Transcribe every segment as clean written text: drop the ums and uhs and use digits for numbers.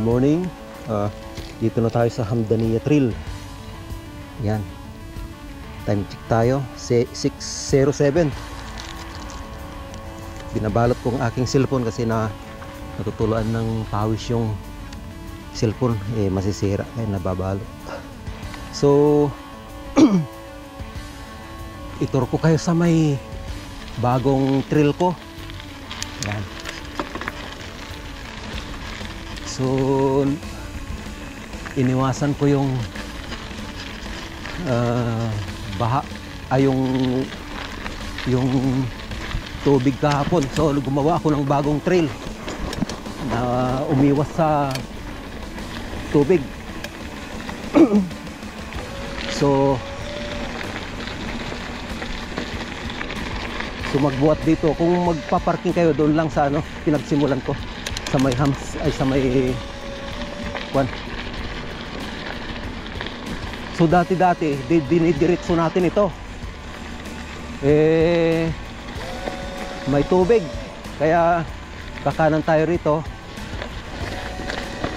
morning. Dito na tayo sa Hamdaniya Trail. Yan. Time check tayo. 6:07. Binabalot ko ang aking cellphone kasi natutuluan ng pawis yung cellphone. Masisira. Nababalot. So, itur ko kayo sa may bagong trail ko. Yan. So, iniwasan ko yung baha ay yung tubig kahapon. So, gumawa ako ng bagong trail na umiwas sa tubig. So magbuhat dito. Kung magpa-parking kayo, doon lang sa pinagsimulan ko sa may sa may kwan. So dati dinidiretso natin ito. May tubig. Kaya kakanan tayo rito.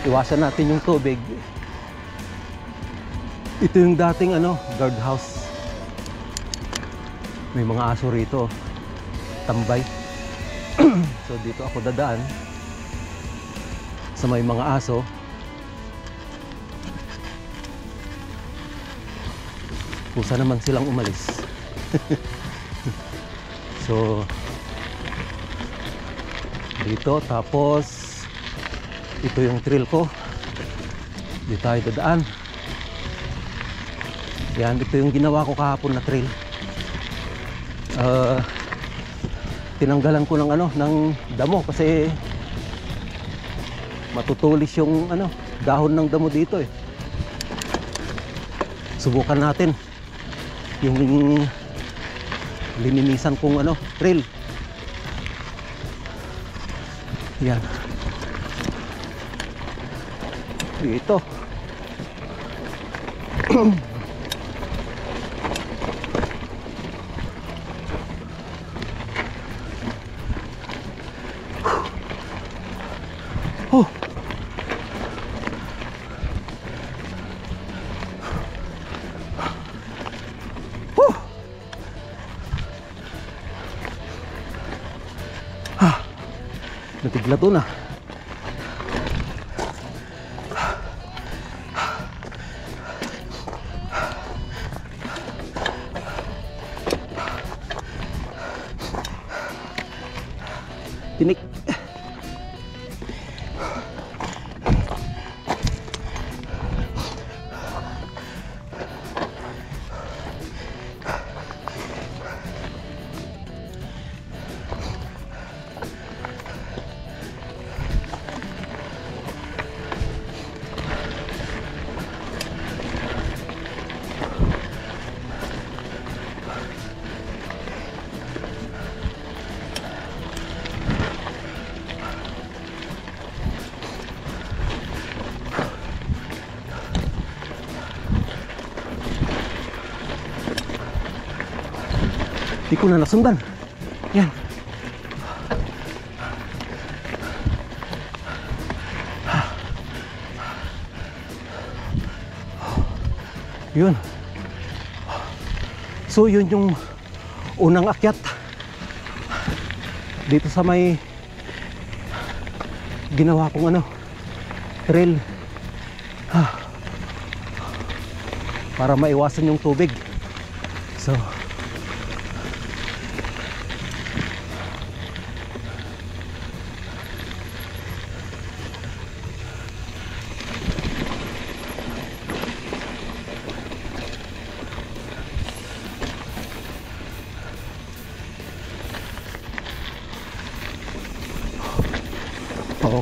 Iwasan natin yung tubig. Ito yung dating guard house. May mga aso rito. Tambay. So dito ako dadaan sa may mga aso. Kusa naman silang umalis. So dito, tapos ito yung trail ko. Dito tayo dadaan. Yan, ito yung ginawa ko kahapon na trail. Tinanggalan ko ng damo kasi matutulis yung dahon ng damo dito eh. Subukan natin yung lininisan kong trail. Yan. Dito. Natigla to na. Tinik. Di ko na nasundan. Yan. Yun. So yun yung unang akyat dito sa may ginawa kong trail para maiwasan yung tubig. So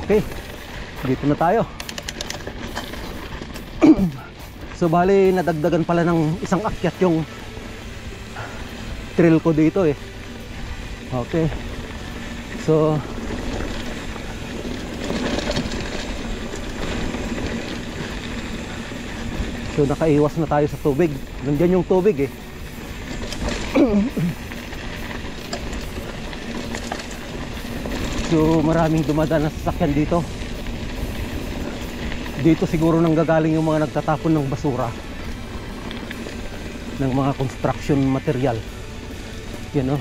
okay, dito na tayo. So bali nadagdagan pala ng isang akyat yung trail ko dito eh. Okay. So nakaiwas na tayo sa tubig. Nandiyan yung tubig eh. So maraming dumadaan na sasakyan dito. Dito siguro nanggagaling yung mga nagtatapon ng basura, ng mga construction material. Yan o,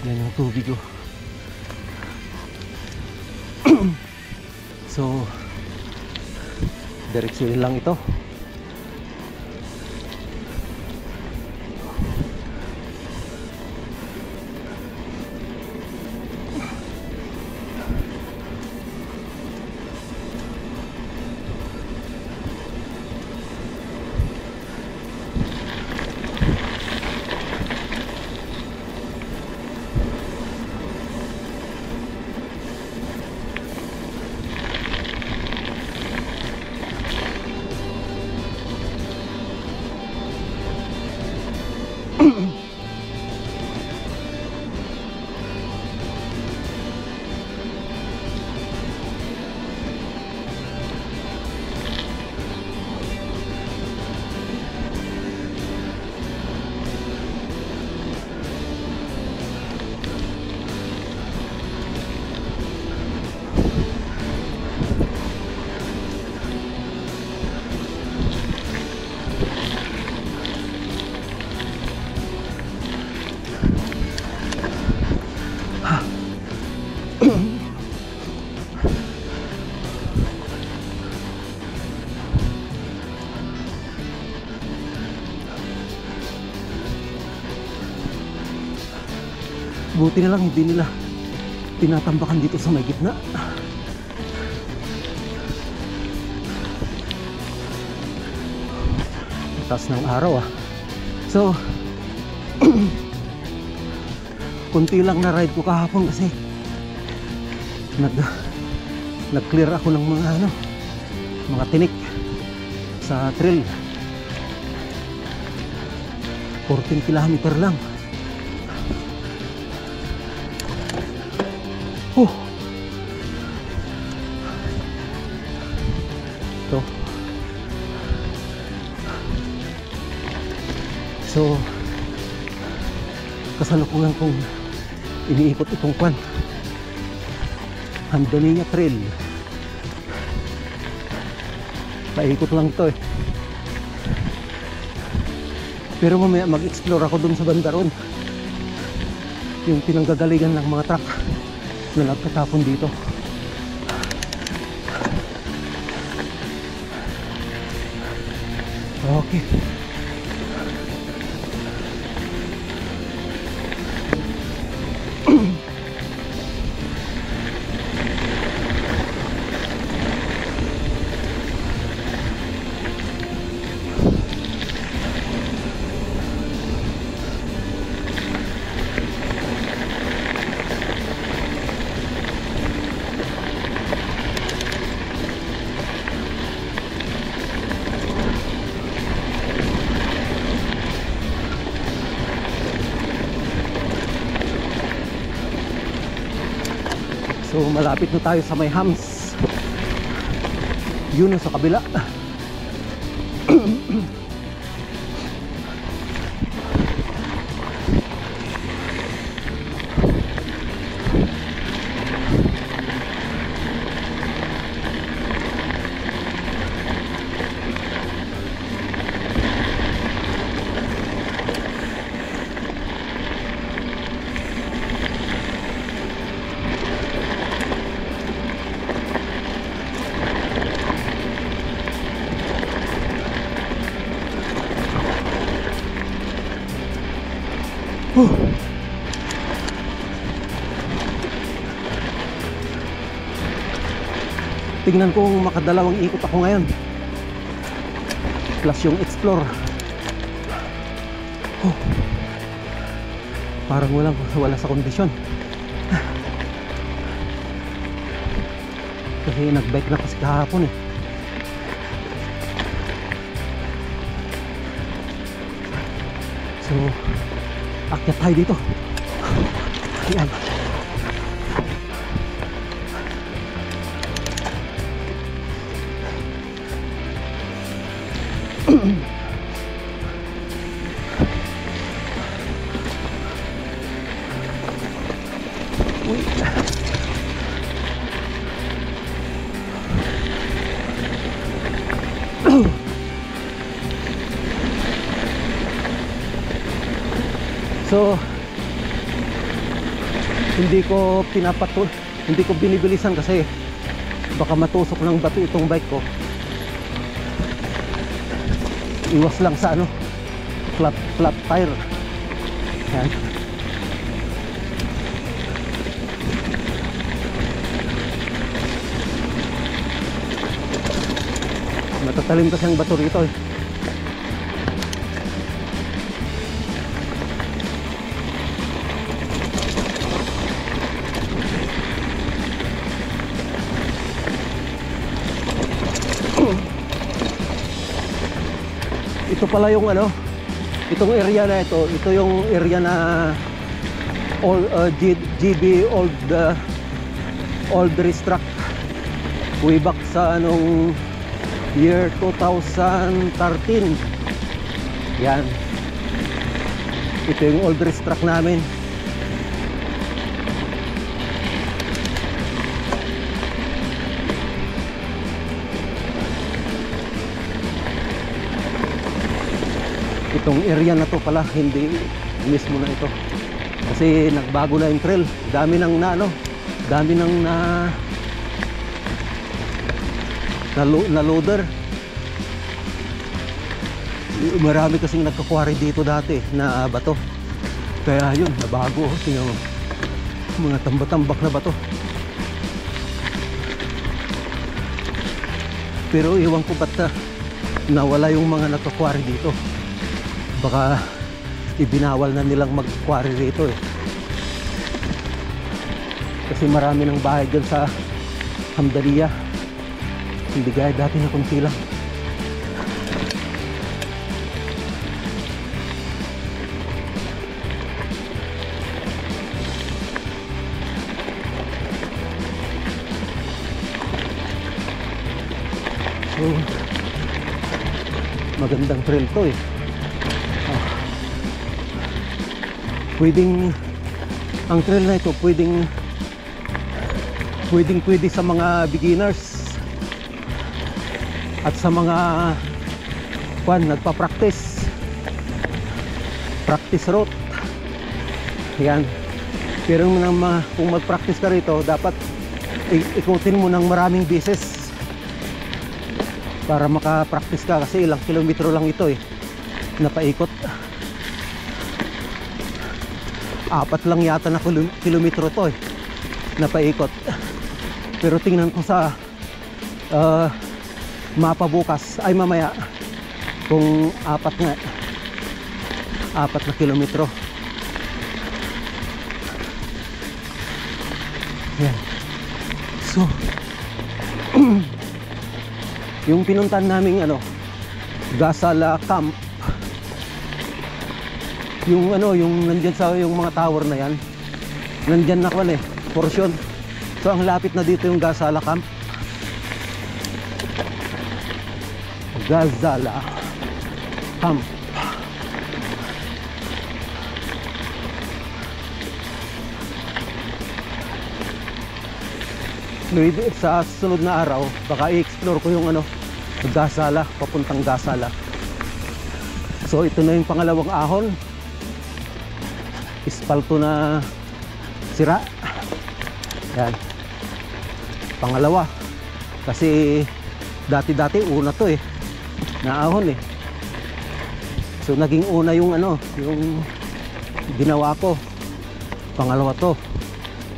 yan yung tubig o. So direksyon lang ito. Buti na lang hindi nila tinatambakan dito sa may gitna. Taas ng araw ah. So kunti lang na ride ko kahapon kasi nag-clear ako ng mga tinik sa trail. 14 kilometer lang. Ito. So kasalukuyan kong iniikot itong kwan, Handaniya Trail. Paikot lang ito eh. Pero mamaya mag-explore ako dun sa banda ron, yung pinanggagalingan ng mga truck na nagtatapon dito. Okay. So malapit na tayo sa may hams. Yun sa kabila. Tingnan ko kung makadalawang ikot ako ngayon plus yung explore. Parang wala sa kondisyon kasi nagbike na kasi kahapon eh. So akyat tayo dito. Ayan. So hindi ko hindi ko binibilisan kasi baka matusok ng bato itong bike ko. Iwas lang sa ano, flat tire. Yan. Matatalim kasi ang bato rito eh. Ito pala yung ano, itong area na ito yung area na GB old racetrack way back sa anong year 2013. Yan, ito yung old racetrack namin. Itong area na to pala, hindi mismo na ito kasi nagbago na yung trail. Dami nang na loader. Marami kasing nagkakwari dito dati na bato, kaya yun, nabago. Tingnan mo, mga tambak na bato. Pero iwan ko ba't nawala yung mga nagkakwari dito. Baka ibinawal na nilang mag-quarry rito eh, kasi marami ng bahay dyan sa Hamdaliya, hindi gaya dati na kunti lang. So magandang trail to eh. Ang trail na ito pwede sa mga beginners at sa mga nagpa-practice route. Yan. Pero kung mag-practice ka rito, dapat ikutin mo ng maraming beses para maka-practice ka, kasi ilang kilometro lang ito eh, napaikot. 4 lang yata na kilometro to eh, napaikot. Pero tingnan ko sa mapa bukas, ay mamaya, kung 4 na kilometro. Yan. So yung pinuntan naming Gasala Camp, yung nandyan sa yung mga tower na yan, nandyan na portion. So ang lapit na dito yung Gasala Camp. Gasala Camp. Maybe sa susunod na araw baka i-explore ko yung Gasala, papuntang Gasala. So ito na yung pangalawang ahon, ispalto na sira. Yan, pangalawa, kasi dati una to eh, naahon eh. So naging una yung yung ginawa ko, pangalawa to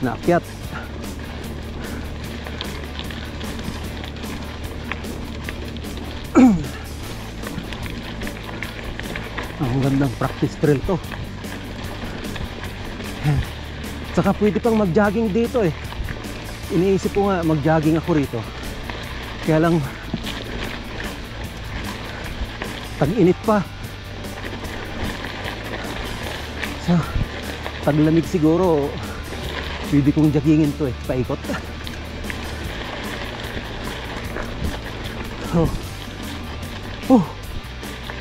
naakyat. Ang gandang practice trail to. Saka pwede pang mag-jogging dito eh. Iniisip ko nga mag-jogging ako rito, kaya lang tag-init pa. So taglamig siguro pwede kong joggingin to eh, paikot.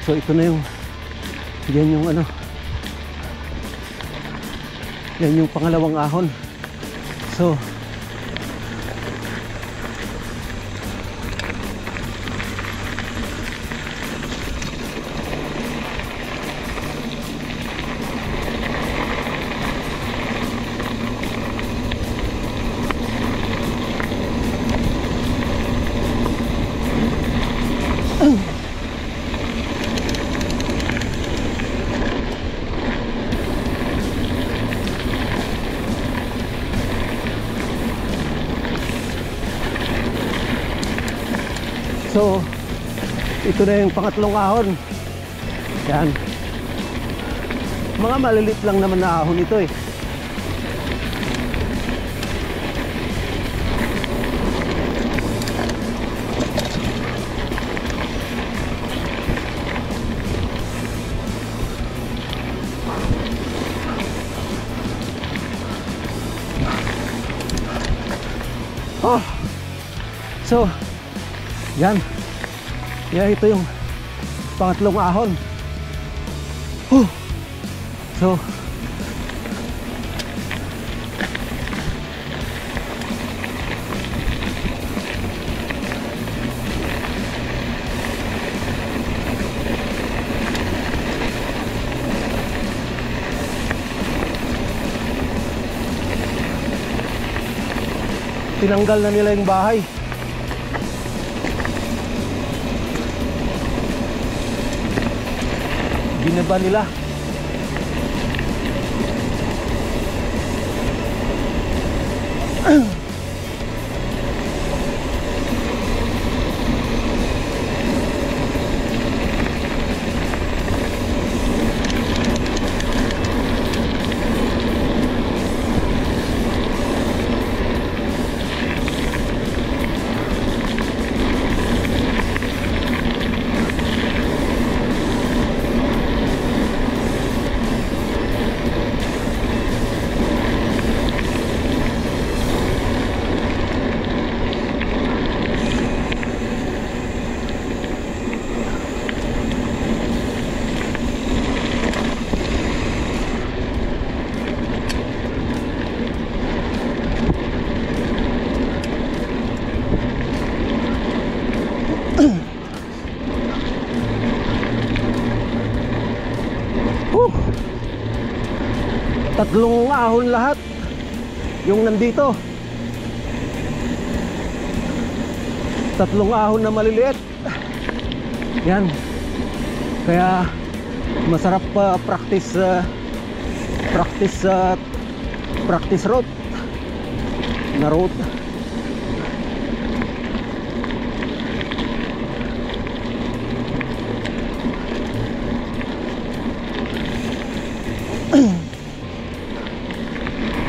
So ito na yung yan yung pangalawang ahon. So Ito na yung pangatlong ahon. Yan. Mga malilit lang naman na ahon ito eh. Oh. So, yan. Yeah, ito yung pangatlong ahon. So, tinanggal na nila yung bahay. Binaba nila. Tatlong ahon lahat yung nandito. Tatlong ahon na maliliit. Yan. Kaya masarap pa practice route na route.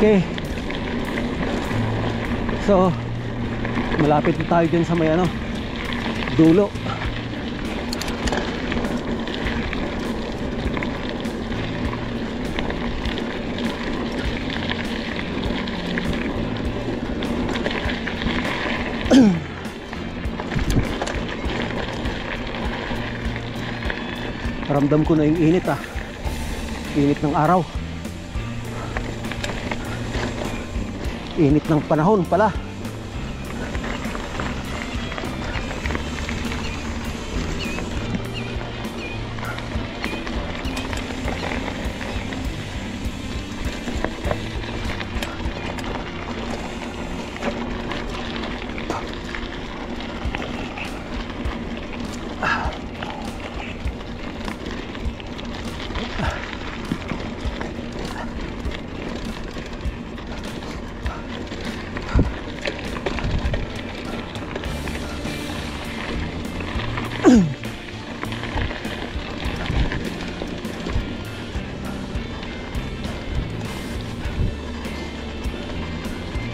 Okay. So, malapit na tayo dyan sa may ano, dulo. Ramdam ko na yung init ah. Init ng araw. Init ng panahon pala.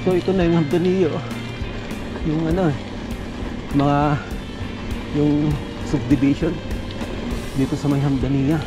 So ito na yung Hamdaniyya, yung ano, yung subdivision dito sa may Hamdaniyya.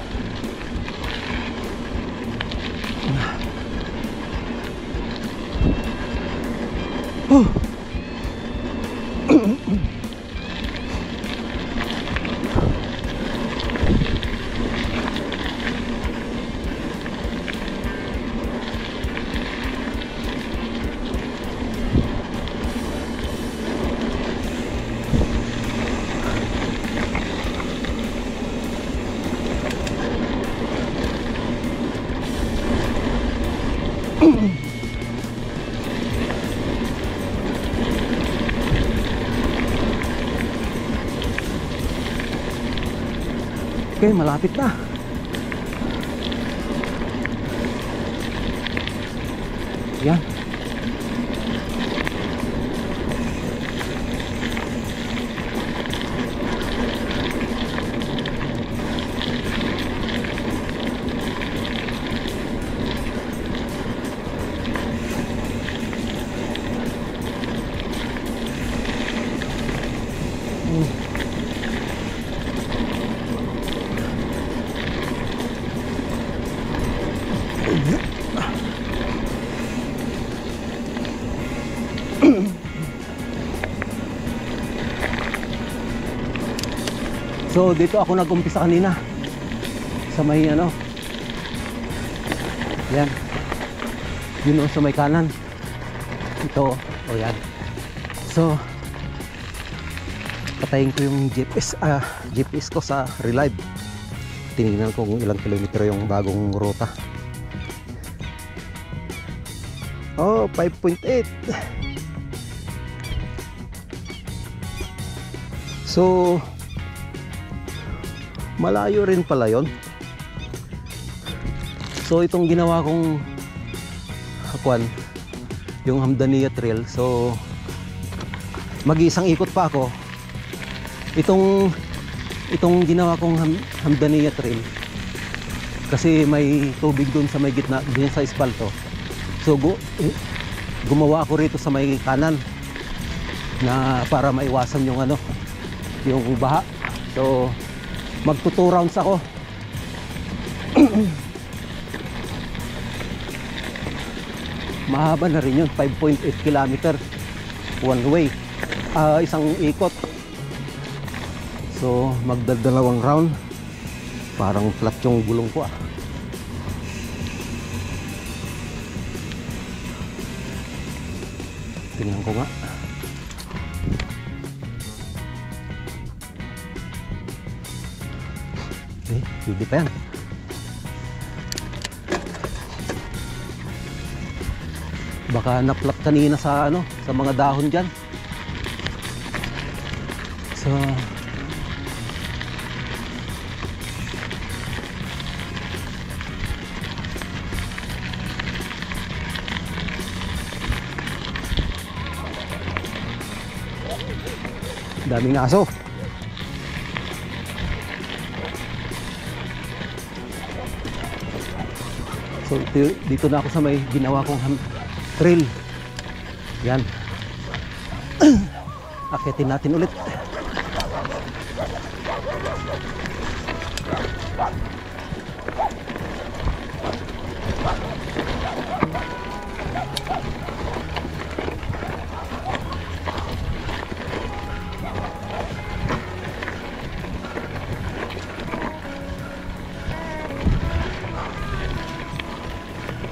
Okay, malapit na. Yan. So dito ako nag-umpisa kanina sa may ano, yan, yun o, sa may kanan ito, o yan. So patayin ko yung GPS ko sa Relive, tinignan ko kung ilang kilometro yung bagong ruta. Oh, 5.8. So malayo rin pala yon. So itong ginawa kong hakwan, yung Hamdaniya Trail, so mag-iisang ikot pa ako. Itong ginawa kong Hamdaniya Trail kasi may tubig dun sa may gitna, dun sa espalto. So gumawa ako rito sa may kanan na para maiwasan yung ano, yung baha. So magto 2 rounds ako. Mahaba na rin yun, 5.8 kilometer one way, isang ikot. So magdadalawang round, parang flat yung gulong ko ah. Tingnan ko nga. Pwede pa yan. Baka naplat kanina sa ano, sa mga dahon dyan. So daming aso. So dito na ako sa may ginawa kong trail. Yan. Akitin natin ulit.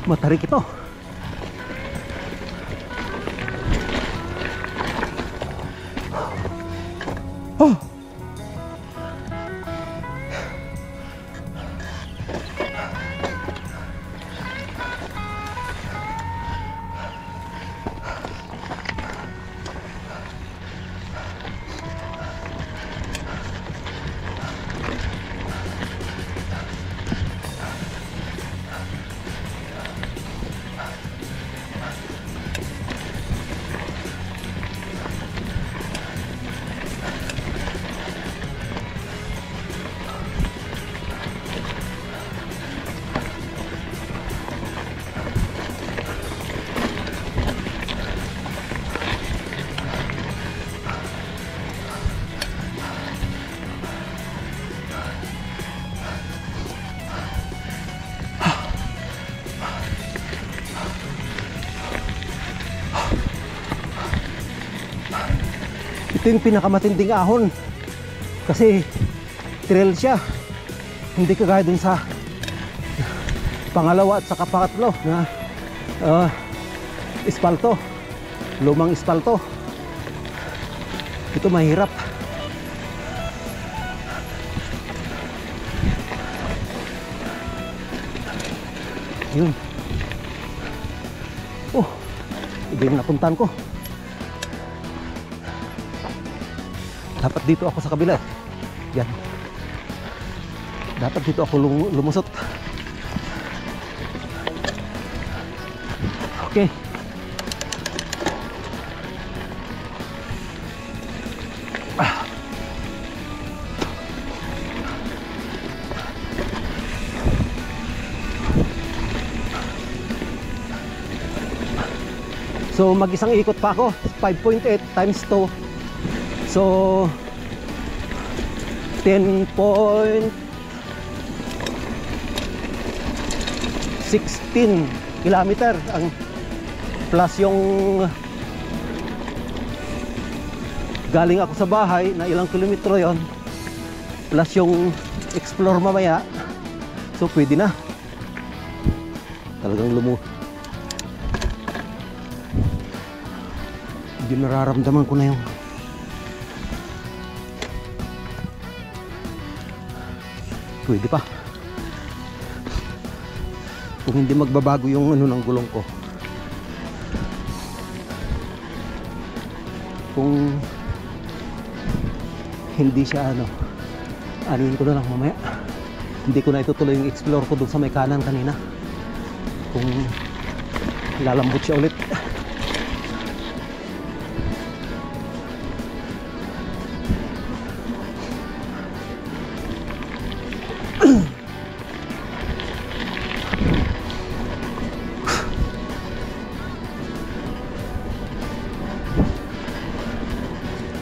Matarik ito. Oh. Ito yung pinakamatinding ahon kasi trail siya, hindi kagaya dun sa pangalawa at saka pangatlo na espalto, lumang espalto. Ito mahirap. Yun. Oh, ito yung napuntahan ko. Dapat dito ako sa kabila. Yan. Dapat dito ako lumusot. Okay. So mag-isang ikot pa ako, 5.8 times 2. So 10.16 kilometer ang plus yung galing ako sa bahay na ilang kilometro yon. plus yung explore mamaya, so pwede na. Talagang hindi nararamdaman ko na yung pwede pa. Kung hindi magbabago yung ano ng gulong ko, kung hindi siya anuin ko na lang mamaya. Hindi ko na itutuloy yung explore ko dun sa may kanan kanina kung lalambot siya ulit.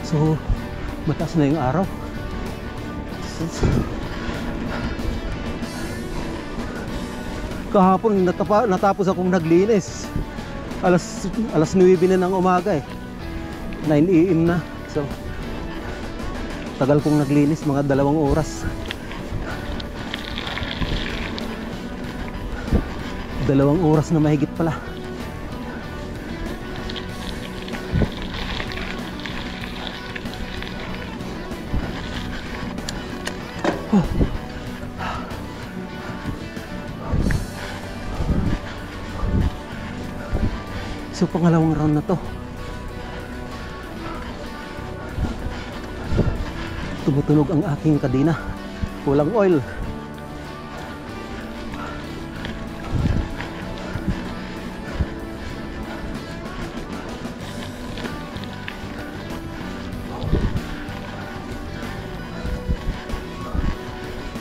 So mataas na yung araw. Kahapon natapos akong naglinis alas 9 na ng umaga 9 AM na. So tagal kong naglinis, mga 2 oras. 2 oras na mahigit pala. So pangalawang round na to. Tumutunog ang aking kadena. Walang oil.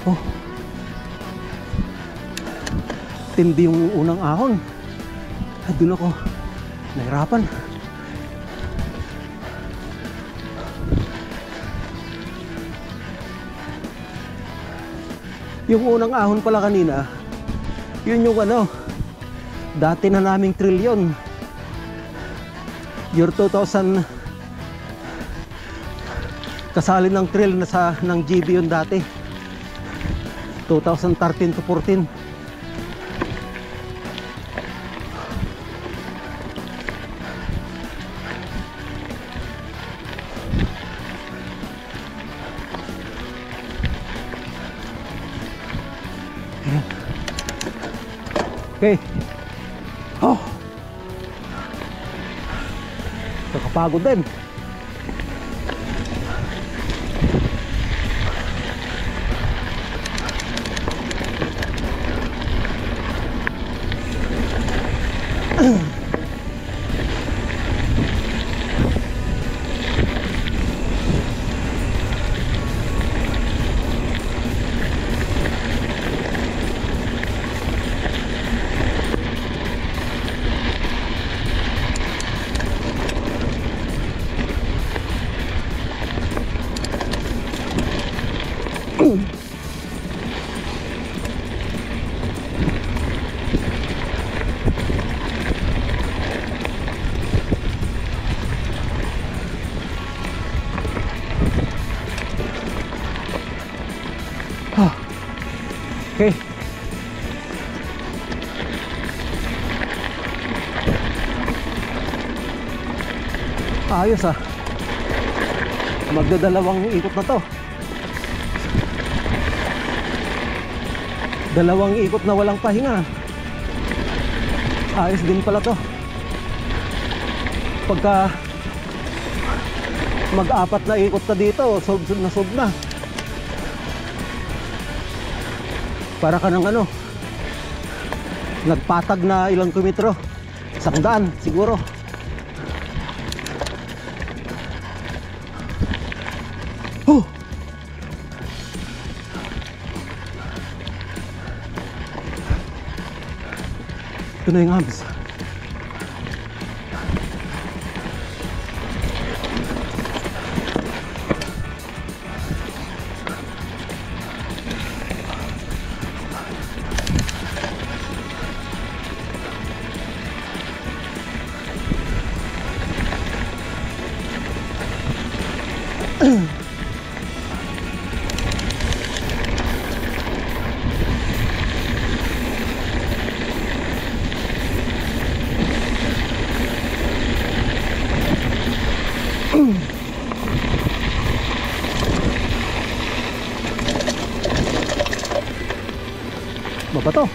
Oh. Tindi yung unang ahon. Doon ako nahirapan. Yung unang ahon pala kanina, yun yung dati na naming trail yun. Year 2000, kasali ng trail na ng GB yun dati. 2013 to 14. Okay. Oh. Nakapagod din. Okay. Ayos magdadalawang ikot na to. 2 ikot na walang pahinga. Ayos din pala to. Pagka mag-4 na ikot na dito, sob na. Para ka ng nagpatag na ilang kilometro, 100 siguro. Ito na yung hams. mabato.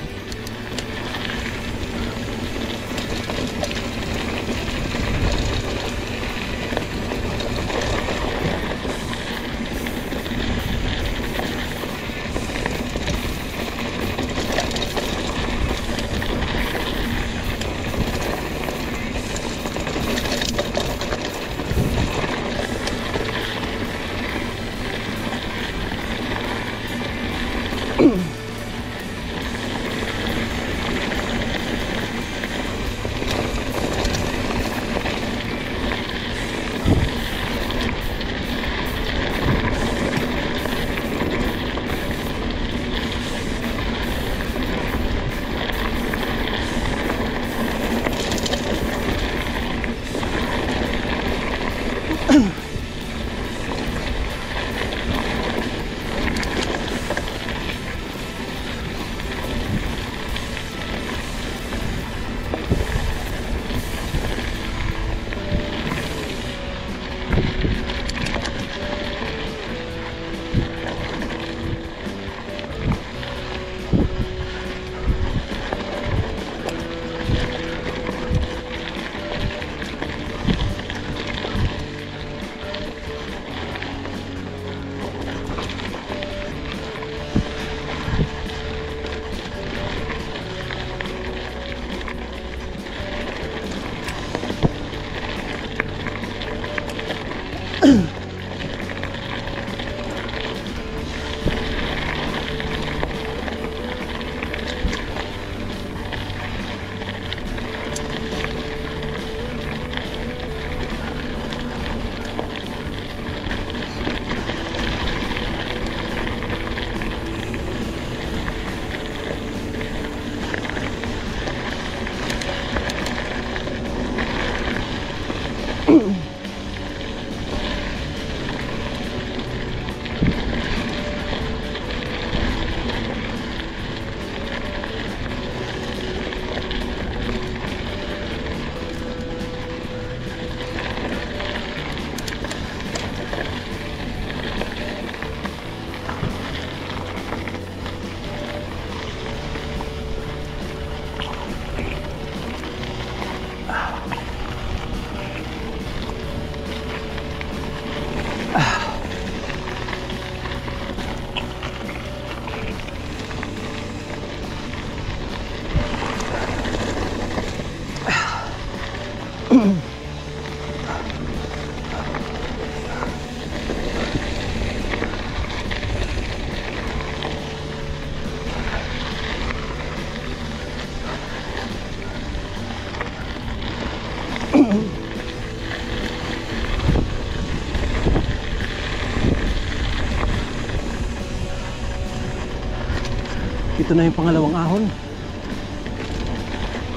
Ito na yung pangalawang ahon.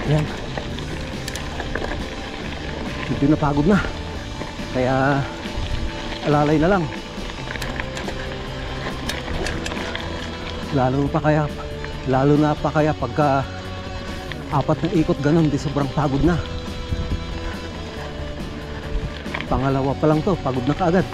Ayan. Medyo napagod na. Kaya alalay na lang. Lalo na pa kaya pagka apat na ikot ganun, di sobrang pagod na. Pangalawa pa lang to, pagod na kaagad.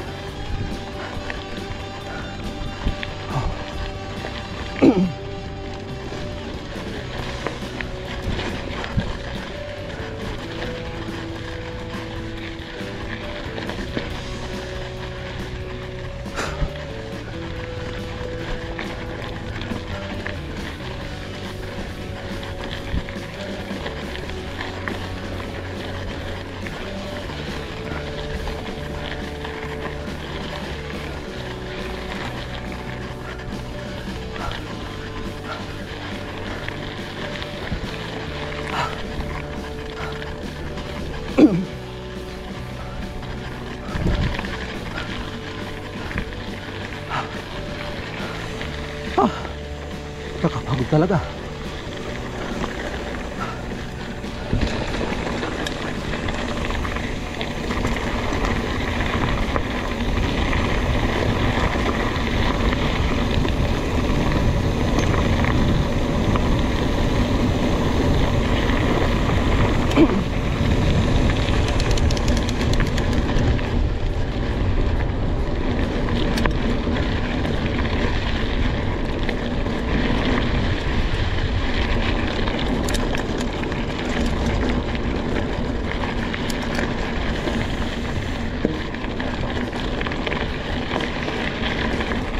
Nakapagod talaga.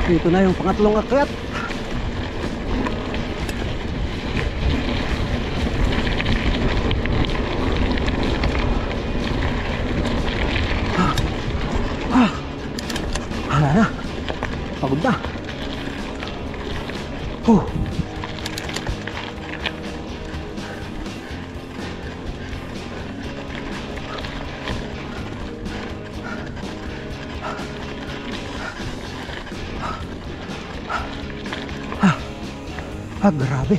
Dito na yung pangatlong akyat. Wala na, pagod na. Grabe.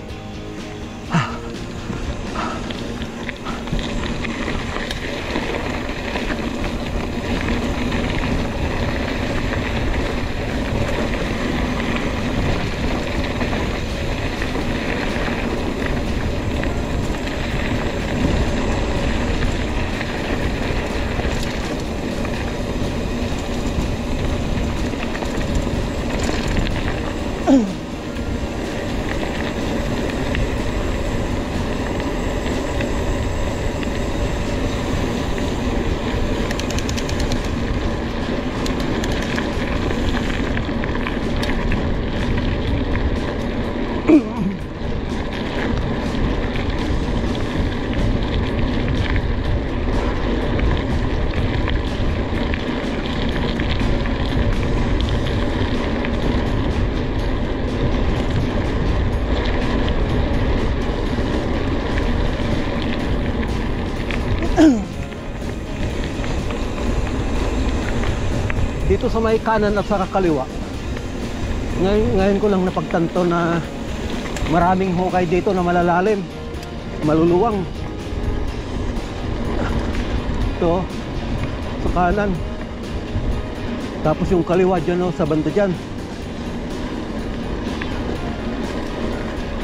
Dito sa may kanan at sa kaliwa, ngayon ko lang napagtanto na maraming hukay dito na malalalim, maluluwang. Ito sa kanan, tapos yung kaliwa dyan, sa banda dyan.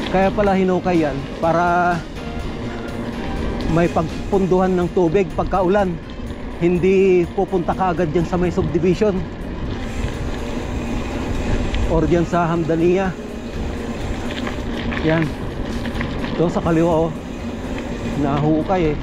Kaya pala hinukay yan, para may pagpunduhan ng tubig pagkaulan, hindi pupunta ka agad dyan sa may subdivision or dyan sa Hamdaniya. Yan, doon sa kaliwa nahukay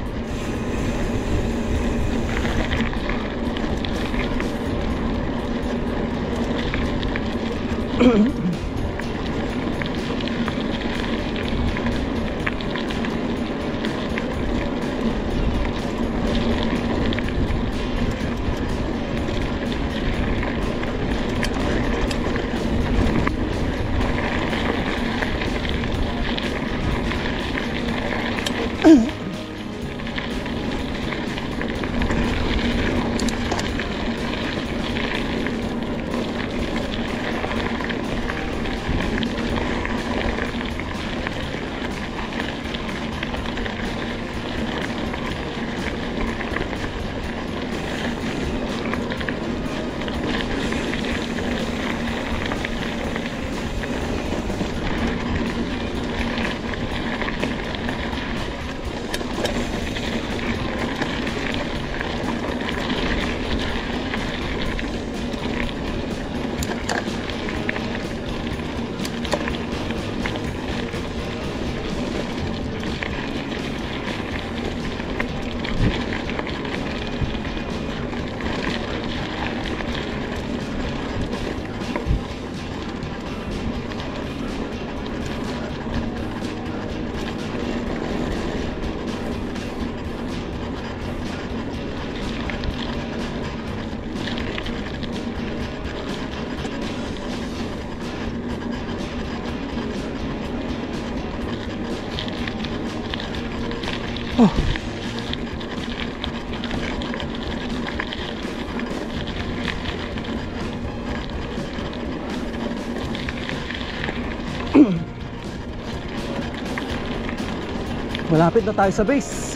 Malapit na tayo sa base.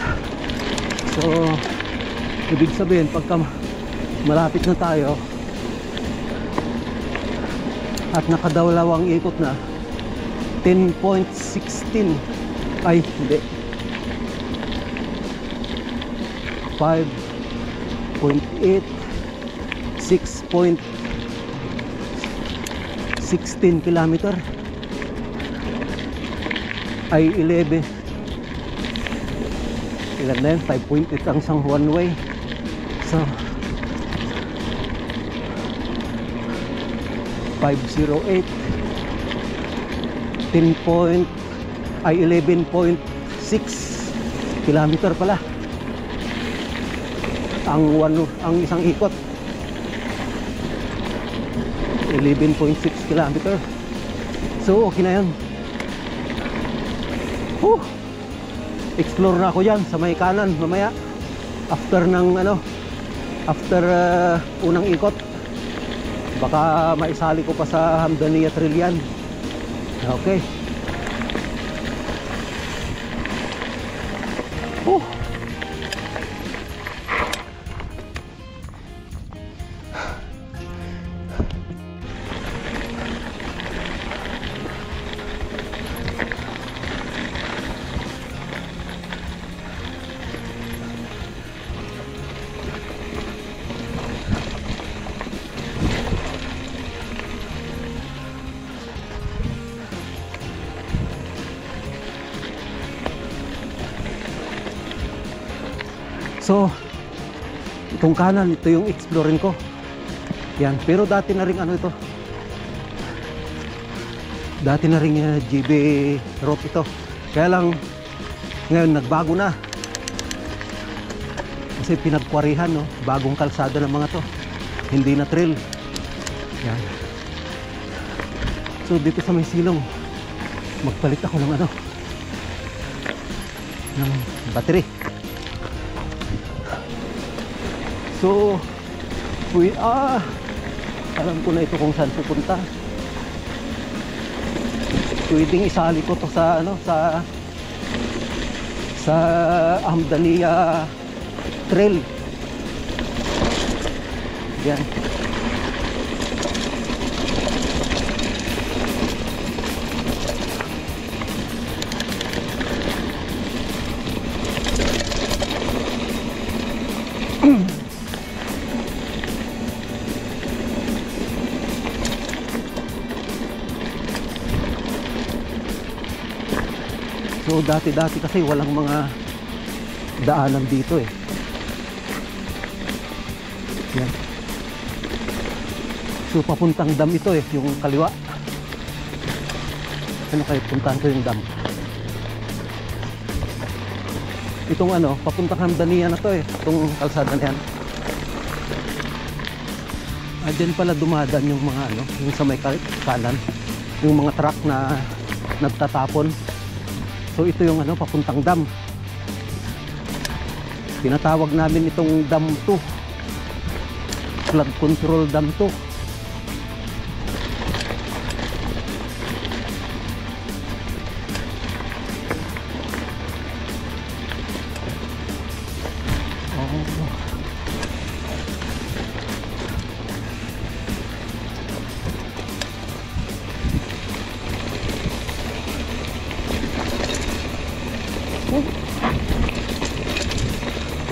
So ibig sabihin, pagka malapit na tayo at nakadalawang ikot na, 10.16, ay hindi, 5.8, 6.16 kilometer, ay 11, ilan na yun, 5.8 ang isang one way. So 508 11.6 kilometer pala ang isang ikot. 11.6 kilometer. So okay na yun. Explore na ako yan sa may kanan mamaya after ng unang ikot. Baka maisali ko pa sa Hamdaniya Trail yan. Okay. So, itong kanan, ito yung exploring ko. Yan, pero dati na rin ito. Dati na rin GB route ito. Kaya lang, ngayon nagbago na. Kasi pinagkwarihan, no? Bagong kalsada ng mga to. Hindi na trail. Yan. So, dito sa may silong, magpalit ako ng ng battery. So, alam ko na ito kung saan pupunta. Pwedeng isali ko to sa sa Hamdaniya Trail. Yan. So dati kasi walang mga daanan dito eh. Yan. So papuntang dam ito eh, yung kaliwa. Ano kayo puntahan ko yung dam? Itong papuntang Hamdaniya na to eh, itong kalsada na yan. Diyan pala dumadaan yung mga yung sa may kanan, yung mga truck na nagtatapon. So ito yung papuntang dam. Tinatawag namin itong dam 2, flood control dam 2.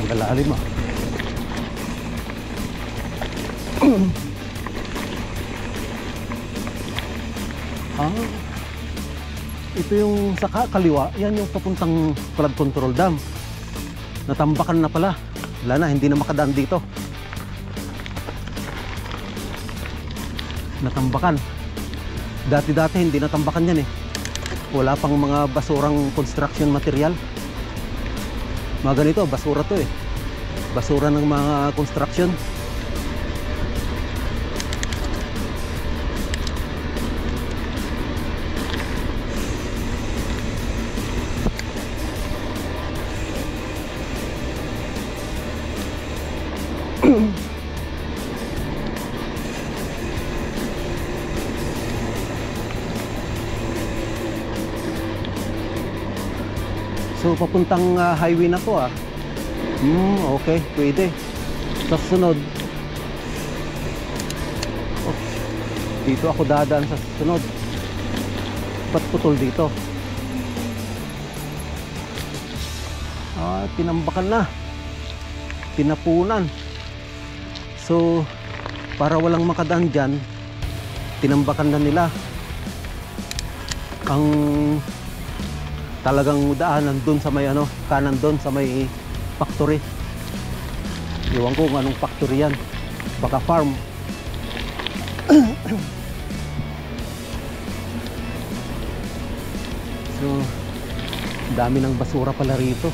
Ang lalim ito yung sa kaliwa, yan yung papuntang flood control dam. Natambakan na pala. Wala na, hindi na makadaan dito. Natambakan. Dati hindi natambakan yan eh. Wala pang mga basurang construction material. Mga ganito, basura to eh. Basura ng mga construction. So papuntang highway na to okay, pwede. Sa sunod, dito ako dadaan sa sunod. Ba't putol dito? Tinambakan na, tinapunan. So para walang makadaan dyan, tinambakan na nila ang talagang daanan dun sa may kanan dun sa may factory. Iwan ko kung anong factory yan, baka farm. So dami ng basura pala rito.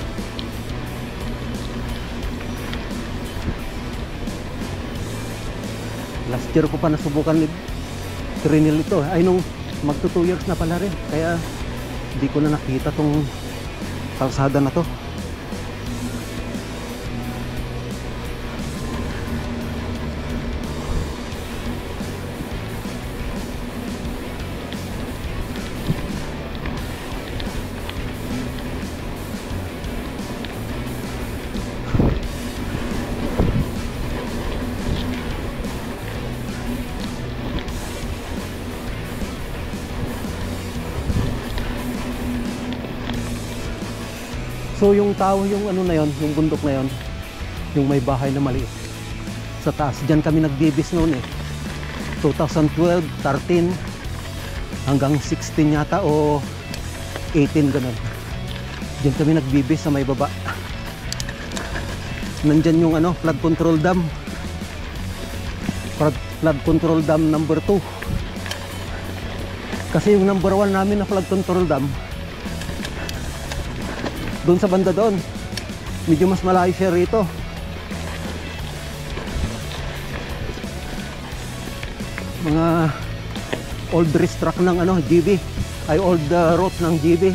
Last year ko pa nasubukan trinil ito. Ay nung magto 2 years na pala rin. Kaya hindi ko na nakita tong kalsada na to. So yung tao, yung ano na yon, yung bundok na yon, yung may bahay na maliit sa taas, dyan kami nagbibis noon eh. 2012, 13 hanggang 16 yata o 18 ganun. Dyan kami nagbibis sa may baba. Nandyan yung ano, flood control dam. Flood control dam number 2. Kasi yung number 1 namin na flood control dam doon sa banda doon, medyo mas malayo siya rito. Mga old racetrack ng ano, GB, ay old route ng GB.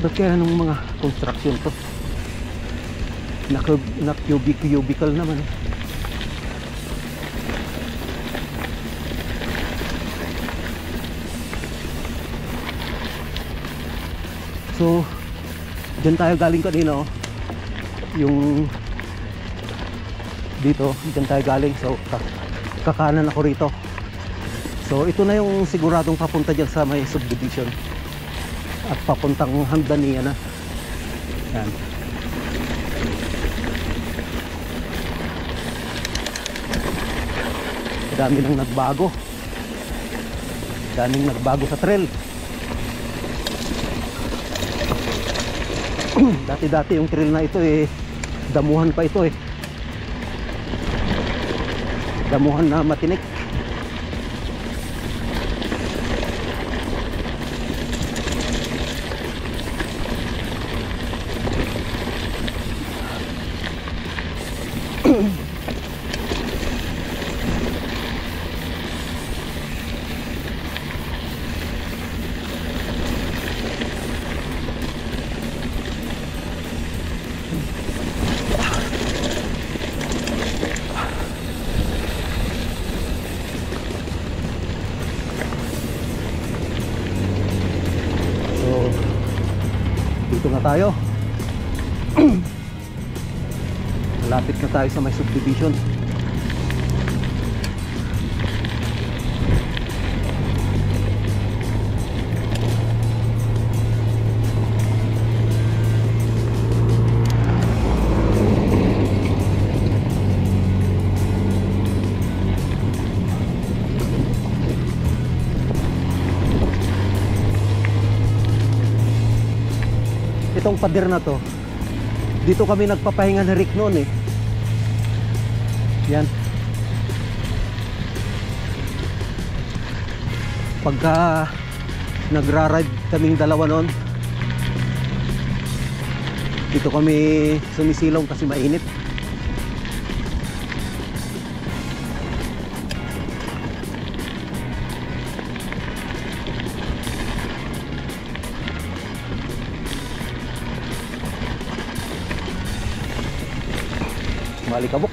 Ba't kaya nung mga construction to na cubicle naman. So dyan tayo galing kanina, oh. Yung dito, dyan tayo galing. So kakanan ako rito. So ito na yung siguradong papunta dyan sa may subdivision at papuntang Hamdaniya na. Yan. Dami nang nagbago. Daming nagbago sa trail. Dati-dati yung trail na ito eh, damuhan pa ito eh. Damuhan na matinik. Dito na tayo. Malapit na tayo sa may subdivision. Itong pader na to, dito kami nagpapahinga ni Rick noon eh. Yan. Pagka nagra-ride kaming dalawa noon, dito kami sumisilong kasi mainit. Malikabok.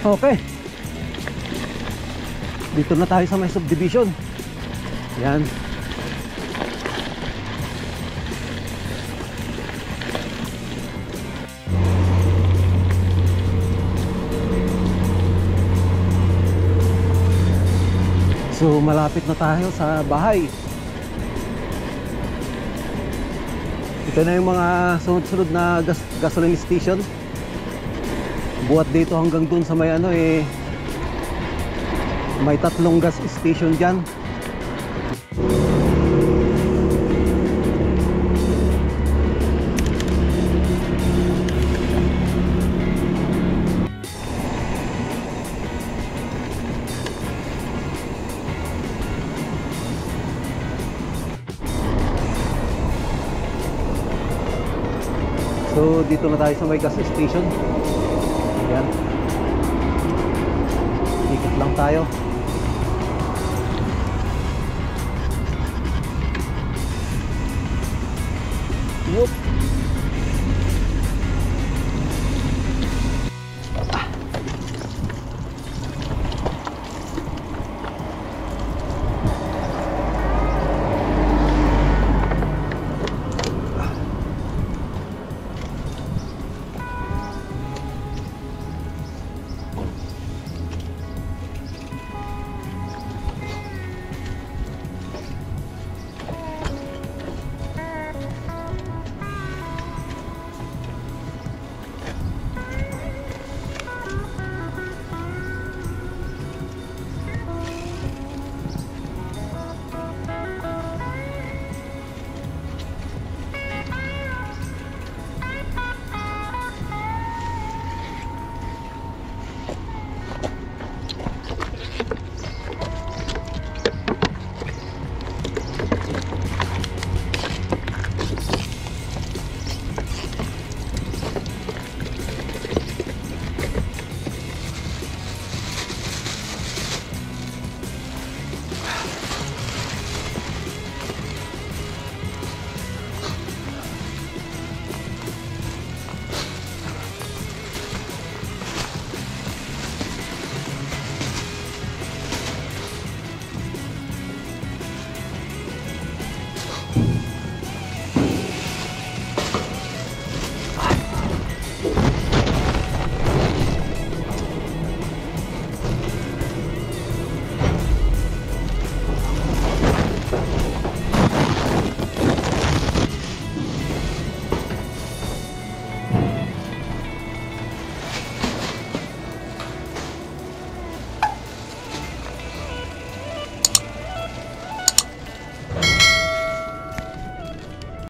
Okay. Dito na tayo sa may subdivision. Yan. So malapit na tayo sa bahay. Ito na yung mga sunod-sunod na gasoline station. Buhat dito hanggang dun sa may may 3 gas station dyan. So dito na tayo sa may gas station. Ayan. Ikot lang tayo.